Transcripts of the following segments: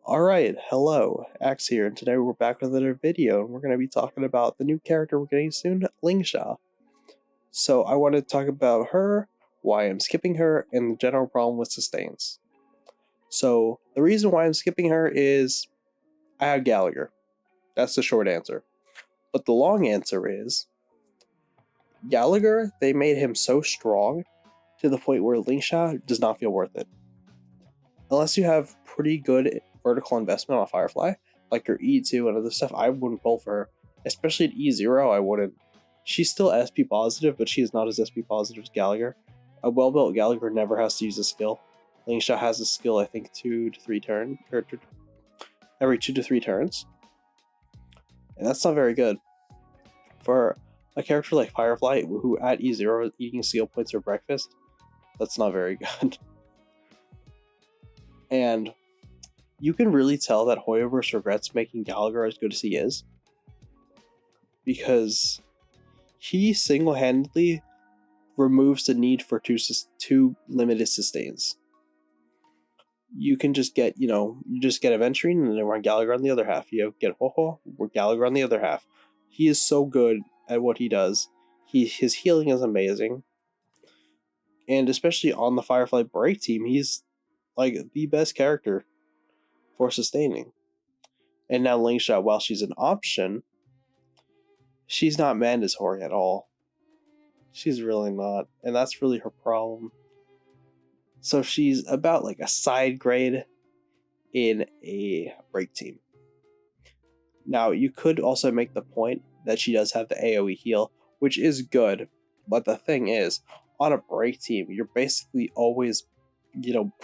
Alright, hello, Axe here, and today we're back with another video, and we're going to be talking about the new character we're getting soon, Lingsha. So I want to talk about her, why I'm skipping her, and the general problem with sustains. So the reason why I'm skipping her is I have Gallagher. That's the short answer. But the long answer is Gallagher, they made him so strong to the point where Lingsha does not feel worth it. Unless you have pretty good vertical investment on Firefly, like your E2 and other stuff, I wouldn't pull for her. Especially at E0, I wouldn't. She's still SP positive, but she is not as SP positive as Gallagher. A well-built Gallagher never has to use a skill. Lingsha has a skill, I think, every 2 to 3 turns. And that's not very good. For a character like Firefly, who at E0 is eating skill points for breakfast, that's not very good. And you can really tell that Hoyoverse regrets making Gallagher as good as he is, because he single-handedly removes the need for two limited sustains. You can just get, you just get Aventurine and then run Gallagher on the other half. You get Ho-Ho, Gallagher on the other half. He is so good at what he does. His healing is amazing. And especially on the Firefly break team, he's like the best character for sustaining. And now Lingsha, while she's an option, she's not mandatory at all. She's really not, and that's really her problem. So she's about like a side grade in a break team. Now, you could also make the point that she does have the AoE heal, which is good, but the thing is, on a break team, you're basically always,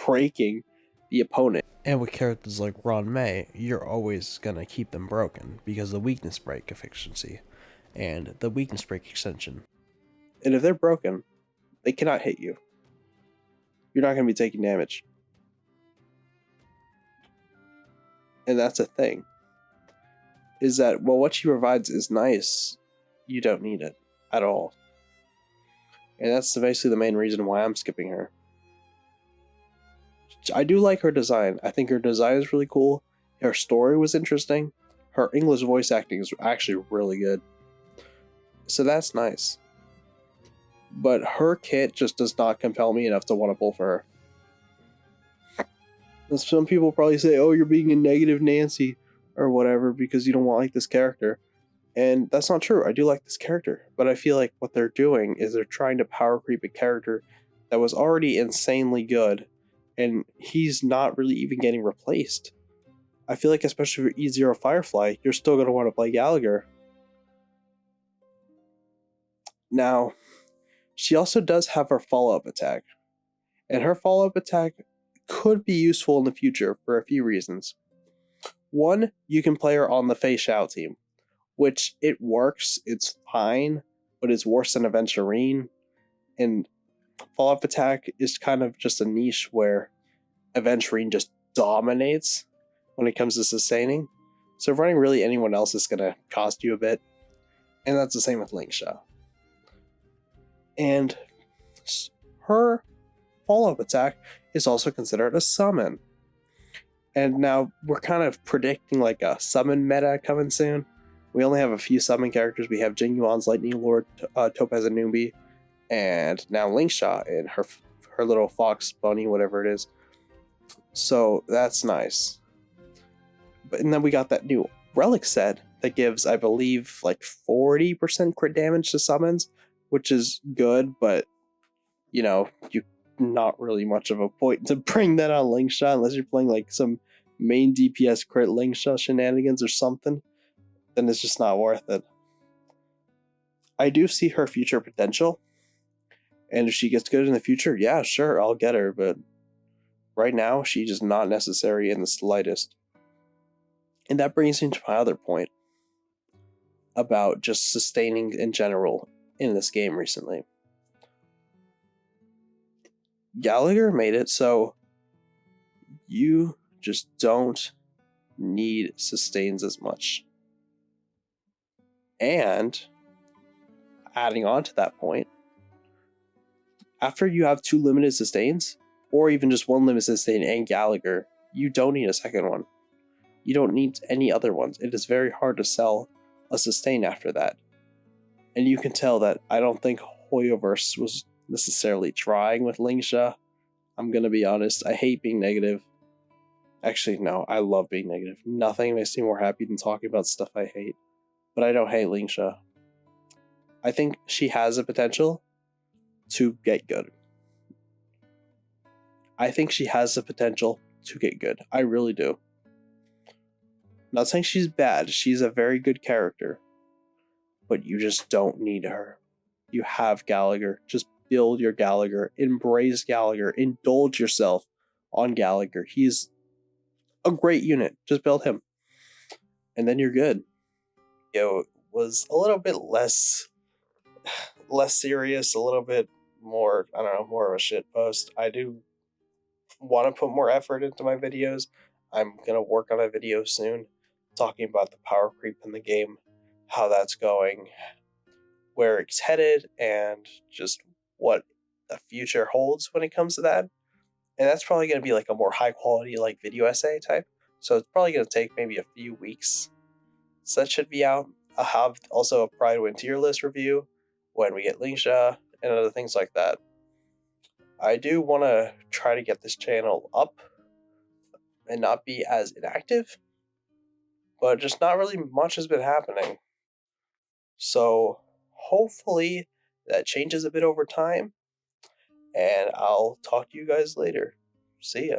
breaking the opponent. And with characters like Ron May, you're always gonna keep them broken because of the weakness break efficiency and the weakness break extension. And if they're broken, they cannot hit you. You're not gonna be taking damage. And that's a thing. Is that, well, what she provides is nice, you don't need it at all. And that's basically the main reason why I'm skipping her. I do like her design. I think her design is really cool. Her story was interesting. Her English voice acting is actually really good. So that's nice. But her kit just does not compel me enough to want to pull for her. And some people probably say, oh, you're being a negative Nancy or whatever because you don't like this character. And that's not true. I do like this character. But I feel like what they're doing is they're trying to power creep a character that was already insanely good. And he's not really even getting replaced. I feel like especially for E0 Firefly, you're still going to want to play Gallagher. Now, she also does have her follow-up attack. And her follow-up attack could be useful in the future for a few reasons. One, you can play her on the Fei Xiao team, which it works, it's fine, but it's worse than Aventurine. And follow-up attack is kind of just a niche where Aventurine just dominates when it comes to sustaining. So running really anyone else is going to cost you a bit. And that's the same with Lingsha. And her follow-up attack is also considered a summon. And now we're kind of predicting like a summon meta coming soon. We only have a few summon characters. We have Jing Yuan's Lightning Lord, Topaz and Noombi, and now Lingsha and her little fox bunny, whatever it is. So that's nice. And then we got that new relic set that gives, I believe, like 40% crit damage to summons, which is good, but you not really much of a point to bring that on Lingsha unless you're playing like some main DPS crit Lingsha shenanigans or something. Then it's just not worth it. I do see her future potential, and if she gets good in the future, yeah, sure, I'll get her, but right now, she's just not necessary in the slightest. And that brings me to my other point about just sustaining in general in this game recently. Gallagher made it so you just don't need sustains as much. And adding on to that point, after you have 2 limited sustains, or even just 1 limited sustain and Gallagher, you don't need a second one. You don't need any other ones. It is very hard to sell a sustain after that. And you can tell that I don't think Hoyoverse was necessarily trying with Lingsha. I'm gonna be honest, I hate being negative. Actually, no, I love being negative. Nothing makes me more happy than talking about stuff I hate. But I don't hate Lingsha. I think she has the potential to get good. I think she has the potential to get good. I really do. Not saying she's bad, she's a very good character. But you just don't need her. You have Gallagher. Just build your Gallagher. Embrace Gallagher. Indulge yourself on Gallagher. He's a great unit. Just build him. And then you're good. It was a little bit less serious, a little bit more, I don't know, more of a shit post. I do want to put more effort into my videos. I'm going to work on a video soon talking about the power creep in the game, how that's going, where it's headed, and just what the future holds when it comes to that. And that's probably going to be like a more high quality like video essay type. So it's probably going to take maybe a few weeks. So that should be out. I'll have also a Pride Win tier list review when we get Lingsha and other things like that. I do want to try to get this channel up and not be as inactive, but just not really much has been happening. So hopefully that changes a bit over time, and I'll talk to you guys later. See ya.